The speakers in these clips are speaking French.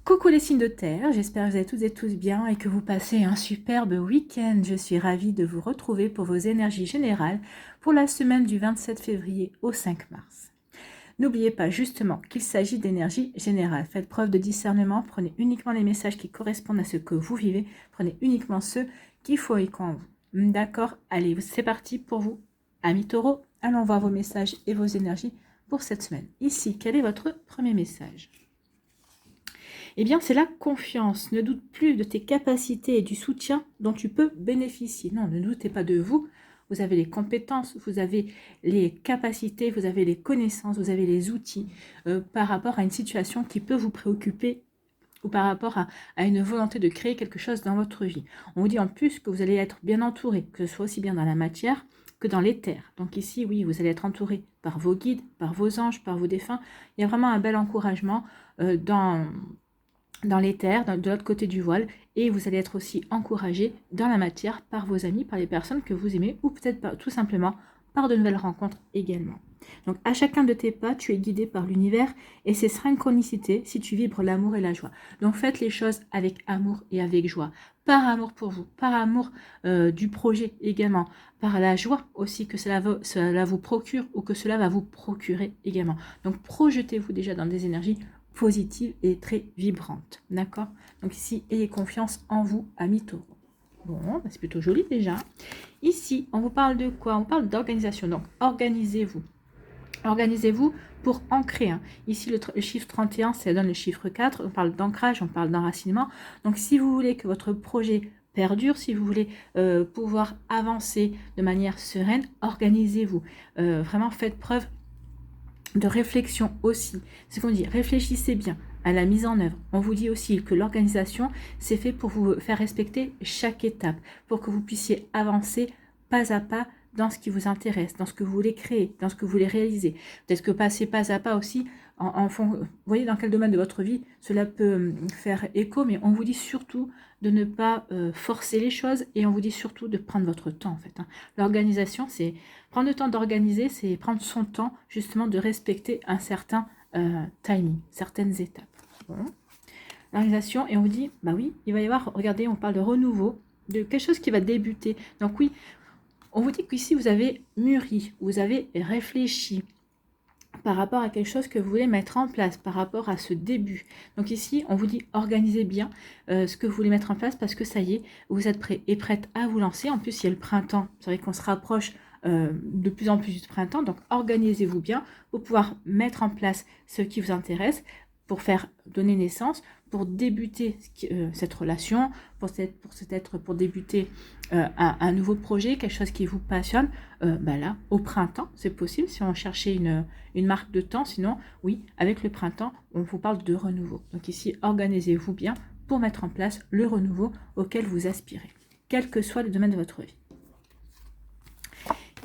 Coucou les signes de terre, j'espère que vous allez toutes et tous bien et que vous passez un superbe week-end. Je suis ravie de vous retrouver pour vos énergies générales pour la semaine du 27 février au 5 mars. N'oubliez pas justement qu'il s'agit d'énergie générale. Faites preuve de discernement, prenez uniquement les messages qui correspondent à ce que vous vivez, prenez uniquement ceux qui correspondent en vous. D'accord? Allez, c'est parti pour vous. Amis taureaux, allons voir vos messages et vos énergies pour cette semaine. Ici, quel est votre premier message? Eh bien, c'est la confiance. Ne doute plus de tes capacités et du soutien dont tu peux bénéficier. Non, ne doutez pas de vous. Vous avez les compétences, vous avez les capacités, vous avez les connaissances, vous avez les outils par rapport à une situation qui peut vous préoccuper ou par rapport à une volonté de créer quelque chose dans votre vie. On vous dit en plus que vous allez être bien entouré, que ce soit aussi bien dans la matière que dans l'éther. Donc ici, oui, vous allez être entouré par vos guides, par vos anges, par vos défunts. Il y a vraiment un bel encouragement dans l'éther, de l'autre côté du voile, et vous allez être aussi encouragé dans la matière par vos amis, par les personnes que vous aimez, ou peut-être tout simplement par de nouvelles rencontres également. Donc à chacun de tes pas, tu es guidé par l'univers et ses synchronicités si tu vibres l'amour et la joie. Donc faites les choses avec amour et avec joie. Par amour pour vous, par amour du projet également, par la joie aussi que cela vous procure ou que cela va vous procurer également. Donc projetez-vous déjà dans des énergies positive et très vibrante. D'accord? Donc ici, ayez confiance en vous, amis taureaux. Bon, c'est plutôt joli déjà. Ici, on vous parle de quoi? On parle d'organisation. Donc, organisez-vous. Organisez-vous pour ancrer. Ici, le chiffre 31, ça donne le chiffre 4. On parle d'ancrage, on parle d'enracinement. Donc, si vous voulez que votre projet perdure, si vous voulez pouvoir avancer de manière sereine, organisez-vous. Vraiment, faites preuve de réflexion aussi. C'est qu'on dit, réfléchissez bien à la mise en œuvre. On vous dit aussi que l'organisation, c'est fait pour vous faire respecter chaque étape, pour que vous puissiez avancer pas à pas dans ce qui vous intéresse, dans ce que vous voulez créer, dans ce que vous voulez réaliser. Peut-être que passer pas à pas aussi, vous voyez dans quel domaine de votre vie cela peut faire écho, mais on vous dit surtout de ne pas forcer les choses et on vous dit surtout de prendre votre temps en fait. L'organisation, c'est prendre le temps d'organiser, c'est prendre son temps justement de respecter un certain timing, certaines étapes. Bon. L'organisation, et on vous dit, bah oui, il va y avoir, regardez, on parle de renouveau, de quelque chose qui va débuter. Donc oui, on vous dit qu'ici, vous avez mûri, vous avez réfléchi par rapport à quelque chose que vous voulez mettre en place, par rapport à ce début. Donc ici, on vous dit, organisez bien ce que vous voulez mettre en place parce que ça y est, vous êtes prêt et prête à vous lancer. En plus, il y a le printemps. C'est vrai qu'on se rapproche de plus en plus du printemps. Donc, organisez-vous bien pour pouvoir mettre en place ce qui vous intéresse, pour faire donner naissance, pour débuter cette relation, pour débuter un nouveau projet, quelque chose qui vous passionne. Là, au printemps, c'est possible si on cherchait une marque de temps. Sinon, oui, avec le printemps, on vous parle de renouveau. Donc ici, organisez-vous bien pour mettre en place le renouveau auquel vous aspirez, quel que soit le domaine de votre vie.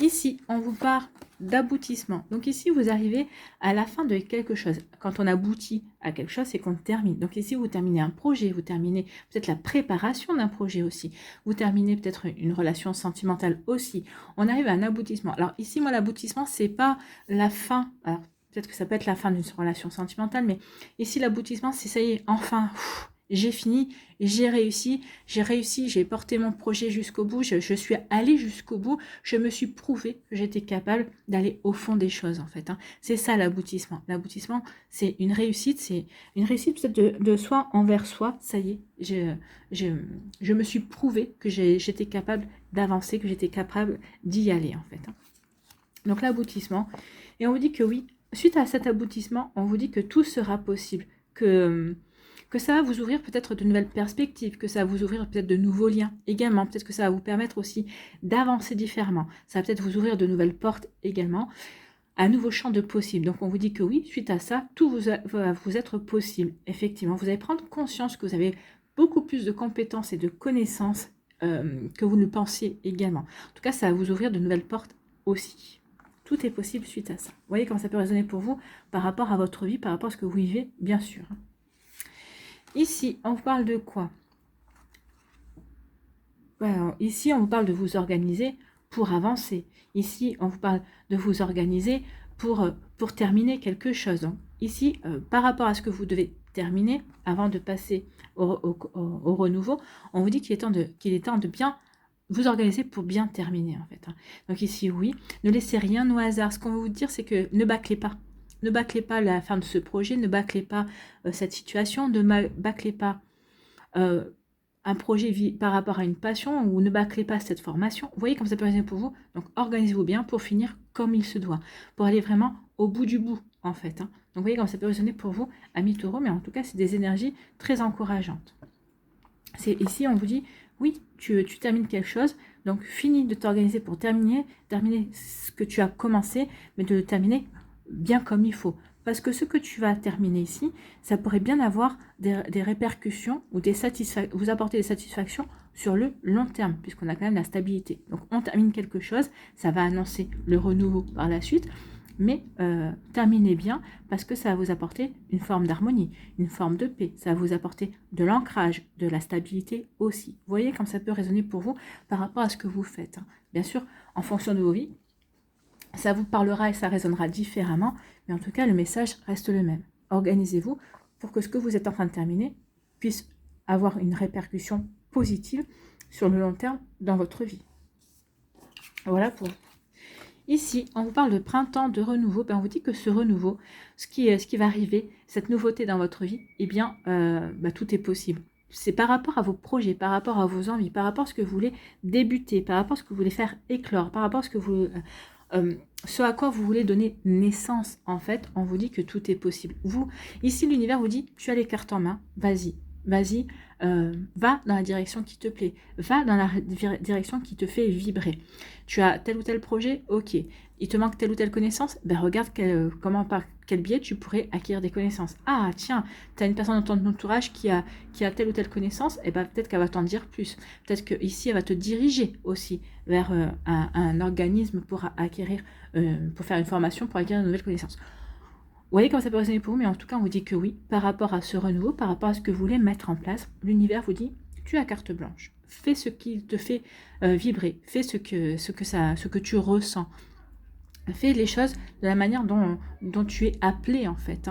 Ici, on vous parle d'aboutissement. Donc ici, vous arrivez à la fin de quelque chose. Quand on aboutit à quelque chose, c'est qu'on termine. Donc ici, vous terminez un projet, vous terminez peut-être la préparation d'un projet aussi. Vous terminez peut-être une relation sentimentale aussi. On arrive à un aboutissement. Alors ici, moi, l'aboutissement, c'est pas la fin. Alors peut-être que ça peut être la fin d'une relation sentimentale, mais ici, l'aboutissement, c'est ça y est, enfin... j'ai fini, j'ai réussi, j'ai porté mon projet jusqu'au bout, je suis allée jusqu'au bout, je me suis prouvé que j'étais capable d'aller au fond des choses en fait. C'est ça l'aboutissement. L'aboutissement, c'est une réussite peut-être de soi envers soi, ça y est, je me suis prouvé que j'étais capable d'avancer, que j'étais capable d'y aller en fait. Donc l'aboutissement, et on vous dit que oui, suite à cet aboutissement, on vous dit que tout sera possible, que ça va vous ouvrir peut-être de nouvelles perspectives, que ça va vous ouvrir peut-être de nouveaux liens également, peut-être que ça va vous permettre aussi d'avancer différemment, ça va peut-être vous ouvrir de nouvelles portes également, un nouveau champ de possible. Donc on vous dit que oui, suite à ça, tout va vous être possible. Effectivement, vous allez prendre conscience que vous avez beaucoup plus de compétences et de connaissances que vous ne le pensiez également. En tout cas, ça va vous ouvrir de nouvelles portes aussi. Tout est possible suite à ça. Vous voyez comment ça peut résonner pour vous par rapport à votre vie, par rapport à ce que vous vivez, bien sûr. Ici, on vous parle de quoi? Alors, ici, on vous parle de vous organiser pour avancer. Ici, on vous parle de vous organiser pour terminer quelque chose. Donc, ici, par rapport à ce que vous devez terminer avant de passer au renouveau, on vous dit qu'il est temps de bien vous organiser pour bien terminer en fait. Donc ici, oui, ne laissez rien au hasard. Ce qu'on va vous dire, c'est que ne bâclez pas. Ne bâclez pas la fin de ce projet, ne bâclez pas cette situation, ne bâclez pas un projet par rapport à une passion ou ne bâclez pas cette formation. Vous voyez comme ça peut résonner pour vous. Donc organisez-vous bien pour finir comme il se doit, pour aller vraiment au bout du bout en fait. Donc vous voyez comme ça peut résonner pour vous, amis taureaux, mais en tout cas c'est des énergies très encourageantes. Ici on vous dit, oui, tu termines quelque chose, donc finis de t'organiser pour terminer ce que tu as commencé, mais de le terminer bien comme il faut. Parce que ce que tu vas terminer ici, ça pourrait bien avoir des répercussions ou vous apporter des satisfactions sur le long terme, puisqu'on a quand même la stabilité. Donc on termine quelque chose, ça va annoncer le renouveau par la suite, mais terminez bien parce que ça va vous apporter une forme d'harmonie, une forme de paix, ça va vous apporter de l'ancrage, de la stabilité aussi. Vous voyez comme ça peut résonner pour vous par rapport à ce que vous faites. Bien sûr, en fonction de vos vies, ça vous parlera et ça résonnera différemment, mais en tout cas, le message reste le même. Organisez-vous pour que ce que vous êtes en train de terminer puisse avoir une répercussion positive sur le long terme dans votre vie. Voilà pour vous. Ici, on vous parle de printemps, de renouveau. On vous dit que ce renouveau, ce qui va arriver, cette nouveauté dans votre vie, eh bien, tout est possible. C'est par rapport à vos projets, par rapport à vos envies, par rapport à ce que vous voulez débuter, par rapport à ce que vous voulez faire éclore, par rapport à ce à quoi vous voulez donner naissance. En fait, on vous dit que tout est possible. Ici, l'univers vous dit, tu as les cartes en main, vas-y. Vas-y, va dans la direction qui te plaît, va dans la direction qui te fait vibrer. Tu as tel ou tel projet, ok. Il te manque telle ou telle connaissance, regarde par quel biais tu pourrais acquérir des connaissances. Ah tiens, tu as une personne dans ton entourage qui a telle ou telle connaissance, et peut-être qu'elle va t'en dire plus. Peut-être qu'ici, elle va te diriger aussi vers un organisme pour acquérir, pour faire une formation, pour acquérir de nouvelles connaissances. Vous voyez comment ça peut résonner pour vous, mais en tout cas, on vous dit que oui, par rapport à ce renouveau, par rapport à ce que vous voulez mettre en place, l'univers vous dit, tu as carte blanche. Fais ce qui te fait vibrer, fais ce que tu ressens. Fais les choses de la manière dont tu es appelé, en fait,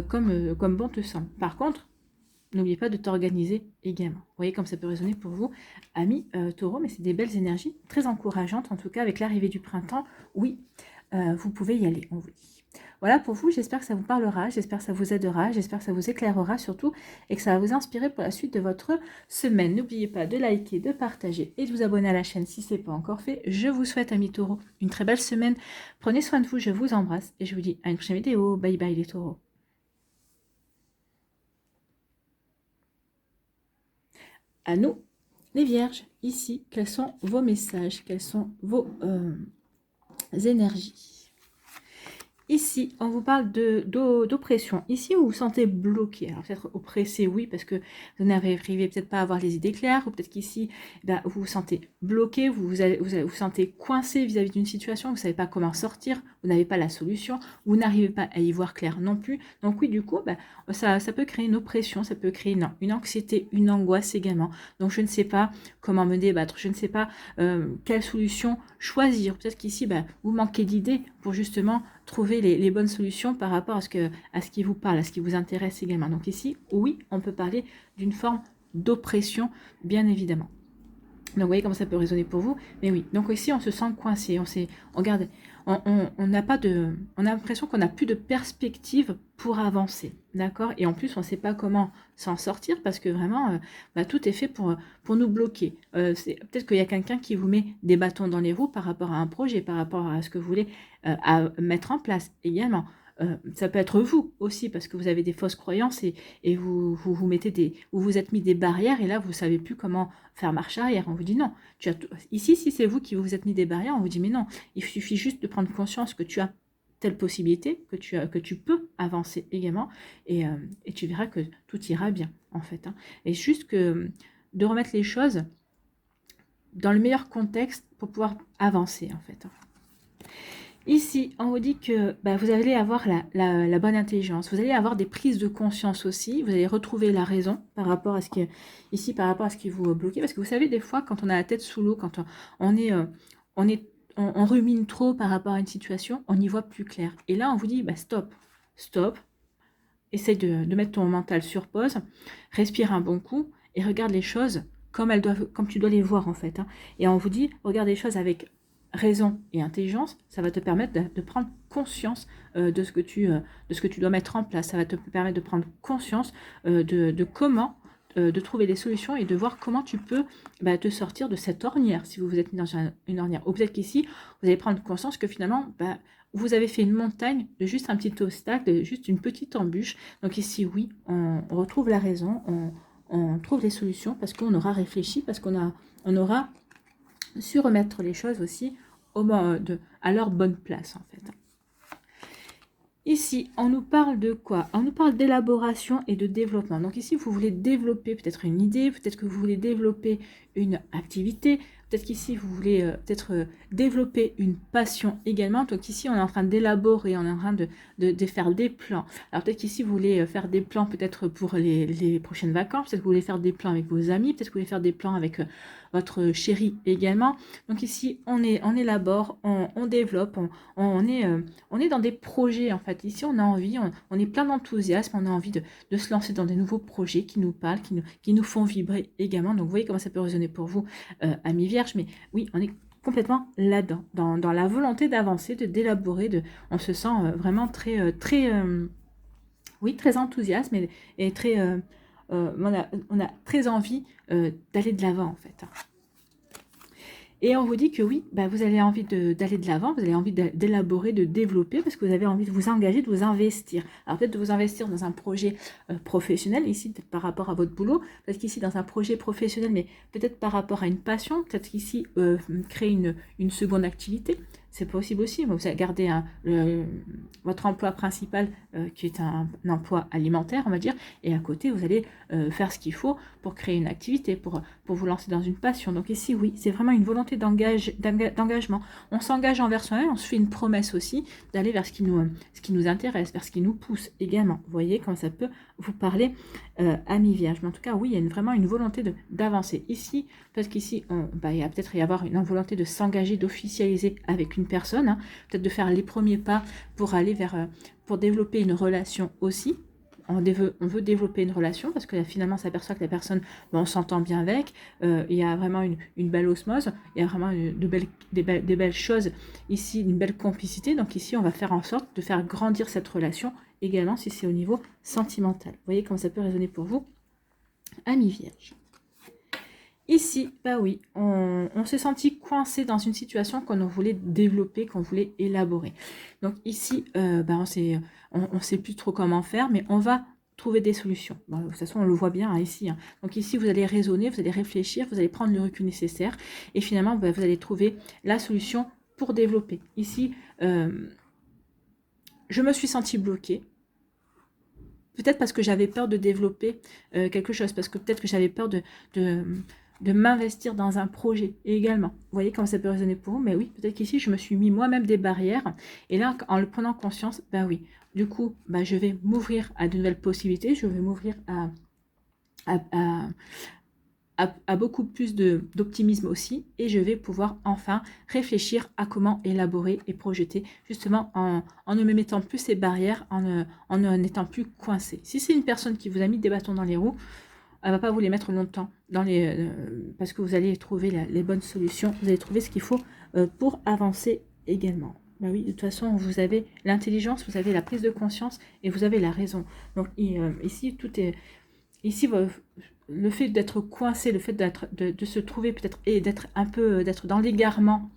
comme bon te semble. Par contre, n'oubliez pas de t'organiser également. Vous voyez comme ça peut résonner pour vous, amis taureaux, mais c'est des belles énergies, très encourageantes, en tout cas, avec l'arrivée du printemps. Oui, vous pouvez y aller, on vous dit. Voilà pour vous, j'espère que ça vous parlera, j'espère que ça vous aidera, j'espère que ça vous éclairera surtout et que ça va vous inspirer pour la suite de votre semaine. N'oubliez pas de liker, de partager et de vous abonner à la chaîne si ce n'est pas encore fait. Je vous souhaite, amis taureaux, une très belle semaine. Prenez soin de vous, je vous embrasse et je vous dis à une prochaine vidéo. Bye bye les taureaux. À nous, les vierges, ici, quels sont vos messages, quelles sont vos énergies? Ici, on vous parle d'oppression. Ici, vous vous sentez bloqué. Alors, peut-être oppressé, oui, parce que vous n'arrivez peut-être pas à avoir les idées claires, ou peut-être qu'ici, vous vous sentez bloqué, vous vous sentez coincé vis-à-vis d'une situation, vous ne savez pas comment sortir, vous n'avez pas la solution, vous n'arrivez pas à y voir clair non plus. Donc oui, du coup, ça peut créer une oppression, ça peut créer une anxiété, une angoisse également. Donc je ne sais pas comment me débattre, je ne sais pas quelle solution choisir. Peut-être qu'ici, vous manquez d'idées pour justement trouver les bonnes solutions par rapport à ce qui vous parle, à ce qui vous intéresse également. Donc ici, oui, on peut parler d'une forme d'oppression, bien évidemment. Donc vous voyez comment ça peut résonner pour vous. Mais oui, donc ici, on se sent coincé, on a l'impression qu'on n'a plus de perspective pour avancer, d'accord? Et en plus, on ne sait pas comment s'en sortir parce que vraiment, tout est fait pour nous bloquer. Peut-être qu'il y a quelqu'un qui vous met des bâtons dans les roues par rapport à un projet, par rapport à ce que vous voulez à mettre en place également. Ça peut être vous aussi parce que vous avez des fausses croyances et vous vous êtes mis des barrières et là vous savez plus comment faire marche arrière. On vous dit non. Ici, si c'est vous qui vous êtes mis des barrières, on vous dit mais non. Il suffit juste de prendre conscience que tu as telle possibilité, que tu peux avancer également et tu verras que tout ira bien en fait. Et juste de remettre les choses dans le meilleur contexte pour pouvoir avancer en fait. Ici, on vous dit que vous allez avoir la bonne intelligence, vous allez avoir des prises de conscience aussi, vous allez retrouver la raison par rapport à ce qui vous bloque. Parce que vous savez, des fois, quand on a la tête sous l'eau, quand on rumine trop par rapport à une situation, on n'y voit plus clair. Et là, on vous dit, stop, essaye de mettre ton mental sur pause, respire un bon coup et regarde les choses comme tu dois les voir en fait. Hein. Et on vous dit, regarde les choses avec raison et intelligence, ça va te permettre de prendre conscience de ce que tu dois mettre en place. Ça va te permettre de prendre conscience de comment de trouver des solutions et de voir comment tu peux te sortir de cette ornière, si vous êtes mis dans une ornière. Ou peut-être qu'ici, vous allez prendre conscience que finalement, vous avez fait une montagne de juste un petit obstacle, de juste une petite embûche. Donc ici, oui, on retrouve la raison, on trouve les solutions parce qu'on aura réfléchi, parce on aura su remettre les choses aussi à leur bonne place, en fait. Ici, on nous parle de quoi? On nous parle d'élaboration et de développement. Donc ici, vous voulez développer peut-être une idée, peut-être que vous voulez développer une activité, peut-être qu'ici, vous voulez développer une passion également. Donc ici, on est en train d'élaborer, on est en train de faire des plans. Alors peut-être qu'ici, vous voulez faire des plans peut-être pour les prochaines vacances, peut-être que vous voulez faire des plans avec vos amis, peut-être que vous voulez faire des plans avec votre chéri également. Donc ici, on élabore, on développe, on est dans des projets en fait. Ici, on a envie, on est plein d'enthousiasme, on a envie de se lancer dans des nouveaux projets qui nous parlent, qui nous font vibrer également. Donc vous voyez comment ça peut résonner pour vous, amis vierges. Mais oui, on est complètement là-dedans, dans la volonté d'avancer, d'élaborer, on se sent vraiment très, très enthousiaste et très, on a très envie d'aller de l'avant en fait. Et on vous dit que oui, vous avez envie d'aller de l'avant, vous avez envie d'élaborer, de développer, parce que vous avez envie de vous engager, de vous investir. Alors peut-être de vous investir dans un projet professionnel, ici peut-être par rapport à votre boulot, peut-être qu'ici dans un projet professionnel, mais peut-être par rapport à une passion, peut-être qu'ici créer une seconde activité. C'est possible aussi, vous allez garder votre emploi principal qui est un emploi alimentaire, on va dire, et à côté, vous allez faire ce qu'il faut pour créer une activité, pour vous lancer dans une passion. Donc ici, oui, c'est vraiment une volonté d'engagement. On s'engage envers soi-même, on se fait une promesse aussi d'aller vers ce qui nous intéresse, vers ce qui nous pousse également. Vous voyez comment ça peut vous parler, amis vierges. Mais en tout cas, oui, il y a vraiment une volonté d'avancer. Ici, parce qu'ici, il y a peut-être y avoir une volonté de s'engager, d'officialiser avec une personne, hein, peut-être de faire les premiers pas pour aller pour développer une relation aussi. On veut développer une relation parce que là, finalement, on s'aperçoit que la personne, on s'entend bien avec, il y a vraiment une belle osmose, il y a vraiment des belles choses ici, une belle complicité. Donc ici, on va faire en sorte de faire grandir cette relation également si c'est au niveau sentimental. Vous voyez comment ça peut résonner pour vous, amis vierges. Ici, oui, on s'est senti coincé dans une situation qu'on voulait développer, qu'on voulait élaborer. Donc ici, on sait plus trop comment faire, mais on va trouver des solutions. Bon, de toute façon, on le voit bien ici. Hein. Donc ici, vous allez raisonner, vous allez réfléchir, vous allez prendre le recul nécessaire, et finalement, vous allez trouver la solution pour développer. Ici, je me suis sentie bloquée. Peut-être parce que j'avais peur de développer quelque chose, parce que peut-être que j'avais peur de m'investir dans un projet également. Vous voyez comment ça peut résonner pour vous? Mais oui, peut-être qu'ici, je me suis mis moi-même des barrières. Et là, en le prenant conscience, oui, du coup, je vais m'ouvrir à de nouvelles possibilités. Je vais m'ouvrir à beaucoup plus d'optimisme aussi. Et je vais pouvoir enfin réfléchir à comment élaborer et projeter, justement en ne me mettant plus ces barrières, en n'étant plus coincé. Si c'est une personne qui vous a mis des bâtons dans les roues, elle ne va pas vous les mettre longtemps parce que vous allez trouver les bonnes solutions, vous allez trouver ce qu'il faut pour avancer également. Oui, de toute façon, vous avez l'intelligence, vous avez la prise de conscience et vous avez la raison. Donc ici, ici, le fait d'être coincé, le fait de se trouver peut-être et d'être dans l'égarement,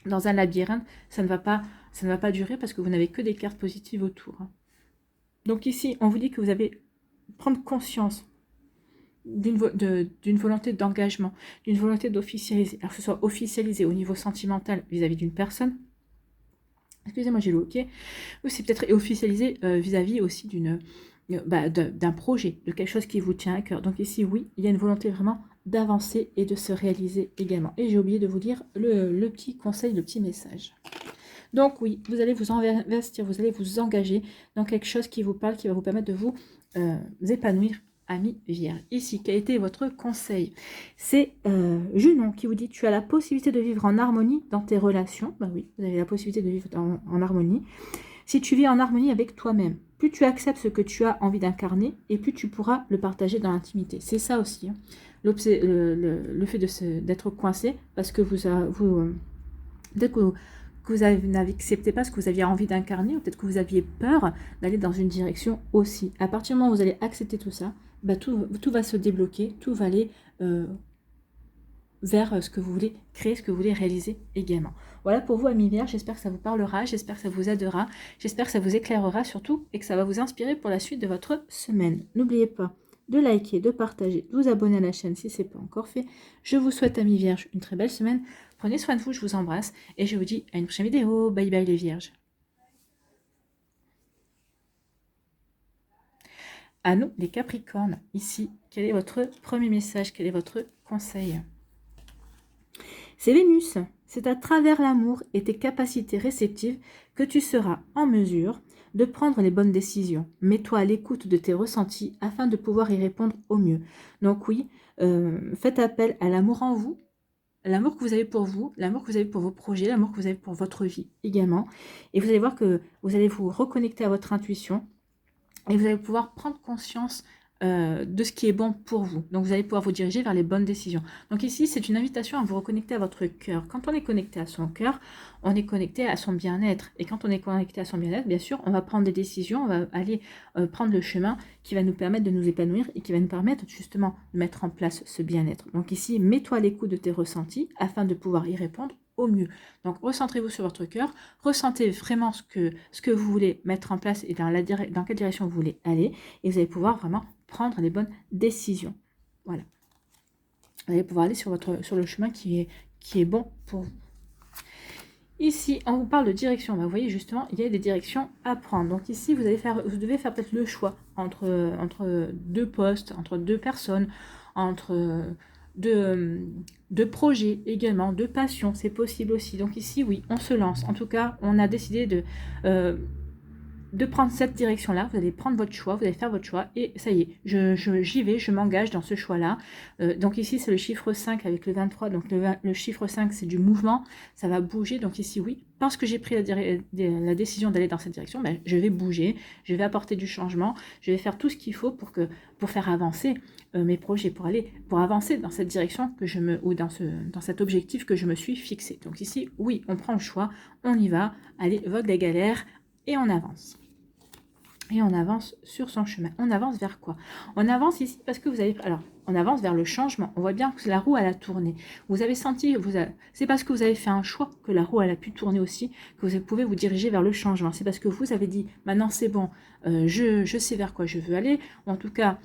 dans un labyrinthe, ça ne va pas durer parce que vous n'avez que des cartes positives autour. Hein. Donc ici, on vous dit que vous avez prendre conscience d'une volonté d'engagement, d'une volonté d'officialiser. Alors que ce soit officialisé au niveau sentimental vis-à-vis d'une personne, excusez-moi j'ai le ok, ou c'est peut-être officialisé vis-à-vis aussi d'un projet, de quelque chose qui vous tient à cœur. Donc ici oui, il y a une volonté vraiment d'avancer et de se réaliser également. Et j'ai oublié de vous dire le petit conseil, le petit message. Donc oui, vous allez vous investir, vous allez vous engager dans quelque chose qui vous parle, qui va vous permettre de vous épanouir, amis vierges. Ici, quel a été votre conseil? C'est Junon qui vous dit: tu as la possibilité de vivre en harmonie dans tes relations. Oui, vous avez la possibilité de vivre en harmonie. Si tu vis en harmonie avec toi-même, plus tu acceptes ce que tu as envie d'incarner et plus tu pourras le partager dans l'intimité. C'est ça aussi, hein. Le fait d'être coincé parce que peut-être que vous n'acceptez pas ce que vous aviez envie d'incarner, ou peut-être que vous aviez peur d'aller dans une direction aussi. À partir du moment où vous allez accepter tout ça, bah tout va se débloquer, tout va aller vers ce que vous voulez créer, ce que vous voulez réaliser également. Voilà pour vous, amis Vierge, j'espère que ça vous parlera, j'espère que ça vous aidera, j'espère que ça vous éclairera surtout et que ça va vous inspirer pour la suite de votre semaine. N'oubliez pas de liker, de partager, de vous abonner à la chaîne si ce n'est pas encore fait. Je vous souhaite, amis Vierges, une très belle semaine. Prenez soin de vous, je vous embrasse et je vous dis à une prochaine vidéo. Bye bye les Vierges. À nous, les Capricornes, ici, quel est votre premier message? Quel est votre conseil? C'est Vénus. C'est à travers l'amour et tes capacités réceptives que tu seras en mesure de prendre les bonnes décisions. Mets-toi à l'écoute de tes ressentis afin de pouvoir y répondre au mieux. Donc oui, faites appel à l'amour en vous, l'amour que vous avez pour vous, l'amour que vous avez pour vos projets, l'amour que vous avez pour votre vie également. Et vous allez voir que vous allez vous reconnecter à votre intuition et vous allez pouvoir prendre conscience de ce qui est bon pour vous. Donc vous allez pouvoir vous diriger vers les bonnes décisions. Donc ici, c'est une invitation à vous reconnecter à votre cœur. Quand on est connecté à son cœur, on est connecté à son bien-être. Et quand on est connecté à son bien-être, bien sûr, on va prendre des décisions, on va aller prendre le chemin qui va nous permettre de nous épanouir et qui va nous permettre justement de mettre en place ce bien-être. Donc ici, mets-toi à l'écoute de tes ressentis afin de pouvoir y répondre au mieux. Donc recentrez-vous sur votre cœur, ressentez vraiment ce que vous voulez mettre en place et dans quelle direction vous voulez aller, et vous allez pouvoir vraiment prendre les bonnes décisions. Voilà. Vous allez pouvoir aller sur le chemin qui est bon pour vous. Ici, on vous parle de direction. Bah, vous voyez, justement, il y a des directions à prendre. Donc ici, vous devez faire peut-être le choix entre deux postes, entre deux personnes, entre de projets également, de passion. C'est possible aussi. Donc ici, oui, on se lance. En tout cas, on a décidé de prendre cette direction-là, vous allez prendre votre choix, vous allez faire votre choix, et ça y est, j'y vais, je m'engage dans ce choix-là. Donc ici, c'est le chiffre 5 avec le 23, donc le chiffre 5, c'est du mouvement, ça va bouger, donc ici, oui, parce que j'ai pris la décision d'aller dans cette direction, ben, je vais bouger, je vais apporter du changement, je vais faire tout ce qu'il faut pour faire avancer mes projets, pour avancer dans cette direction ou dans cet objectif que je me suis fixé. Donc ici, oui, on prend le choix, on y va, allez, vogue la galère, et on avance. Et on avance sur son chemin. On avance vers quoi? On avance ici parce que on avance vers le changement. On voit bien que la roue, elle a tourné. Vous avez senti, c'est parce que vous avez fait un choix que la roue, elle a pu tourner aussi, que vous pouvez vous diriger vers le changement. C'est parce que vous avez dit, maintenant c'est bon, je sais vers quoi je veux aller, ou en tout cas,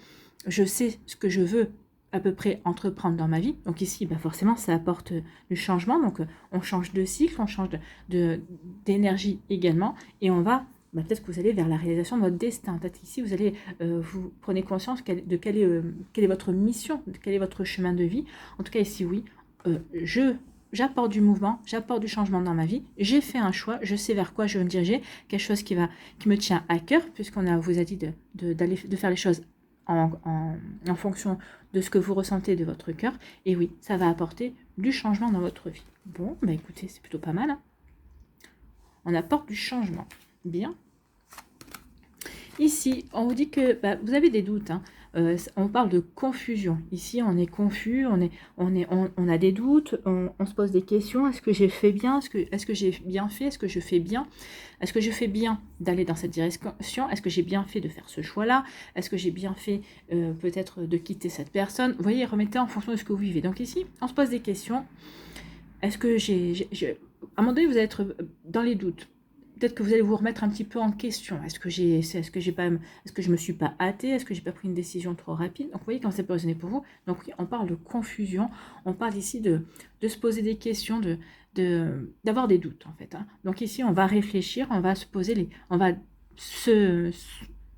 je sais ce que je veux à peu près entreprendre dans ma vie. Donc ici, bah forcément, ça apporte du changement. Donc, on change de cycle, on change d'énergie également, et on va peut-être que vous allez vers la réalisation de votre destin. Peut-être qu'ici, vous allez, vous prenez conscience de quelle est votre mission, de quel est votre chemin de vie. En tout cas, ici, oui, j'apporte du mouvement, j'apporte du changement dans ma vie. J'ai fait un choix, je sais vers quoi je veux me diriger, quelque chose qui me tient à cœur, puisqu'on vous a dit de faire les choses en fonction de ce que vous ressentez de votre cœur. Et oui, ça va apporter du changement dans votre vie. Bon, bah écoutez, c'est plutôt pas mal, hein. On apporte du changement. Bien. Ici, on vous dit que vous avez des doutes, hein. On parle de confusion. Ici, on est confus, on a des doutes, on se pose des questions. Est-ce que j'ai fait bien? Est-ce que j'ai bien fait? Est-ce que je fais bien? Est-ce que je fais bien d'aller dans cette direction? Est-ce que j'ai bien fait de faire ce choix-là? Est-ce que j'ai bien fait peut-être de quitter cette personne? Vous voyez, remettez en fonction de ce que vous vivez. Donc ici, on se pose des questions. Est-ce que à un moment donné, vous allez être dans les doutes. Peut-être que vous allez vous remettre un petit peu en question. Est-ce que je me suis pas hâtée? Est-ce que j'ai pas pris une décision trop rapide? Donc vous voyez quand c'est pas résonné pour vous. Donc on parle de confusion. On parle ici de se poser des questions, d'avoir des doutes en fait, hein. Donc ici on va réfléchir, on va se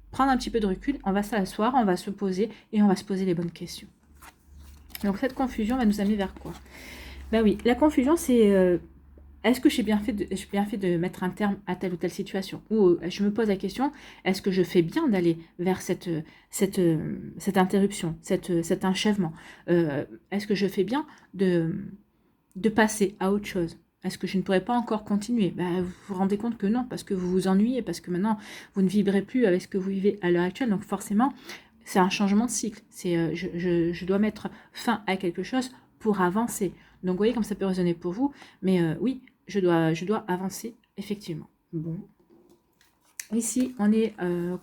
prendre un petit peu de recul, on va s'asseoir, on va se poser et on va se poser les bonnes questions. Donc cette confusion va nous amener vers quoi? Ben oui, la confusion c'est est-ce que j'ai bien fait de mettre un terme à telle ou telle situation? Ou je me pose la question, est-ce que je fais bien d'aller vers cette interruption, cet achèvement? Est-ce que je fais bien de passer à autre chose? Est-ce que je ne pourrais pas encore continuer? Vous vous rendez compte que non, parce que vous vous ennuyez, parce que maintenant, vous ne vibrez plus avec ce que vous vivez à l'heure actuelle. Donc forcément, c'est un changement de cycle. Je dois mettre fin à quelque chose pour avancer. Donc vous voyez comme ça peut résonner pour vous. Mais oui, je dois avancer, effectivement. Bon. Ici, on est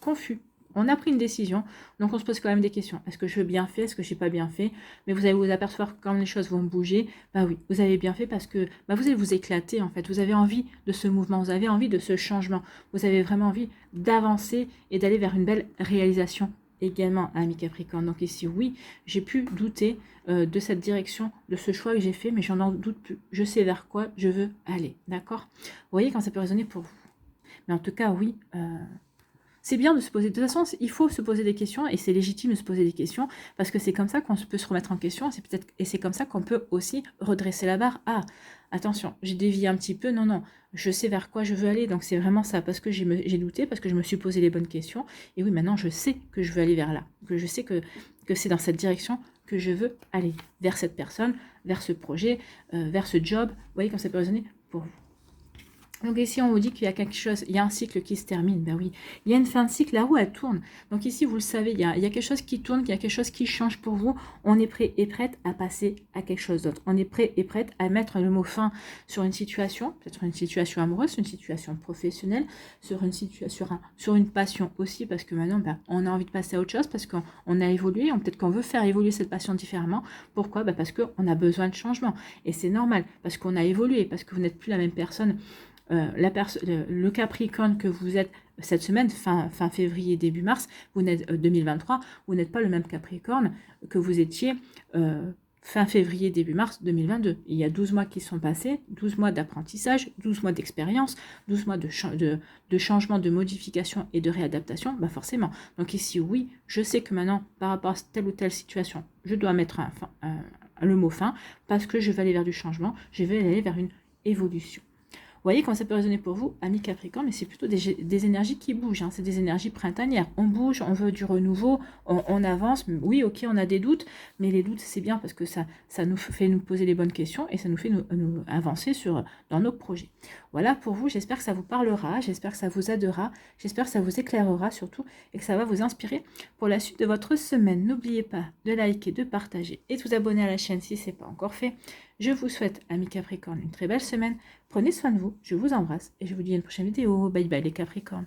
confus. On a pris une décision, donc on se pose quand même des questions. Est-ce que je veux bien fait? Est-ce que je n'ai pas bien fait? Mais vous allez vous apercevoir quand les choses vont bouger. Oui, vous avez bien fait parce que vous allez vous éclater en fait. Vous avez envie de ce mouvement, vous avez envie de ce changement. Vous avez vraiment envie d'avancer et d'aller vers une belle réalisation également, ami Capricorne. Donc ici, oui, j'ai pu douter de cette direction, de ce choix que j'ai fait, mais j'en en doute plus. Je sais vers quoi je veux aller, d'accord? Vous voyez quand ça peut résonner pour vous. Mais en tout cas, oui, c'est bien de se poser. De toute façon, il faut se poser des questions et c'est légitime de se poser des questions parce que c'est comme ça qu'on peut se remettre en question et c'est comme ça qu'on peut aussi redresser la barre. Ah, attention, j'ai dévié un petit peu. Non, non, je sais vers quoi je veux aller. Donc c'est vraiment ça parce que j'ai douté, parce que je me suis posé les bonnes questions. Et oui, maintenant je sais que je veux aller vers là, que je sais que c'est dans cette direction que je veux aller, vers cette personne, vers ce projet, vers ce job. Vous voyez comme ça peut résonner pour vous. Donc ici, on vous dit qu'il y a quelque chose, il y a un cycle qui se termine. Ben oui, il y a une fin de cycle, la roue, elle tourne. Donc ici, vous le savez, il y a quelque chose qui tourne, il y a quelque chose qui change pour vous. On est prêt et prête à passer à quelque chose d'autre. On est prêt et prête à mettre le mot fin sur une situation, peut-être une situation amoureuse, une situation professionnelle, sur une passion aussi, parce que maintenant, on a envie de passer à autre chose, parce qu'on a évolué, peut-être qu'on veut faire évoluer cette passion différemment. Pourquoi? Parce qu'on a besoin de changement. Et c'est normal, parce qu'on a évolué, parce que vous n'êtes plus la même personne. Le Capricorne que vous êtes cette semaine, fin février, début mars, vous n'êtes 2023, vous n'êtes pas le même Capricorne que vous étiez fin février, début mars 2022. Il y a 12 mois qui sont passés, 12 mois d'apprentissage, 12 mois d'expérience, 12 mois de changement, de modification et de réadaptation, forcément. Donc ici, oui, je sais que maintenant, par rapport à telle ou telle situation, je dois mettre le mot fin, parce que je vais aller vers du changement, je vais aller vers une évolution. Vous voyez comment ça peut résonner pour vous, amis Capricorne, mais c'est plutôt des énergies qui bougent, hein, c'est des énergies printanières. On bouge, on veut du renouveau, on avance. Oui, ok, on a des doutes, mais les doutes, c'est bien parce que ça nous fait nous poser les bonnes questions et ça nous fait nous avancer dans nos projets. Voilà pour vous, j'espère que ça vous parlera, j'espère que ça vous aidera, j'espère que ça vous éclairera surtout et que ça va vous inspirer pour la suite de votre semaine. N'oubliez pas de liker, de partager et de vous abonner à la chaîne si ce n'est pas encore fait. Je vous souhaite, amis Capricorne, une très belle semaine. Prenez soin de vous, je vous embrasse et je vous dis à une prochaine vidéo. Bye bye les Capricornes.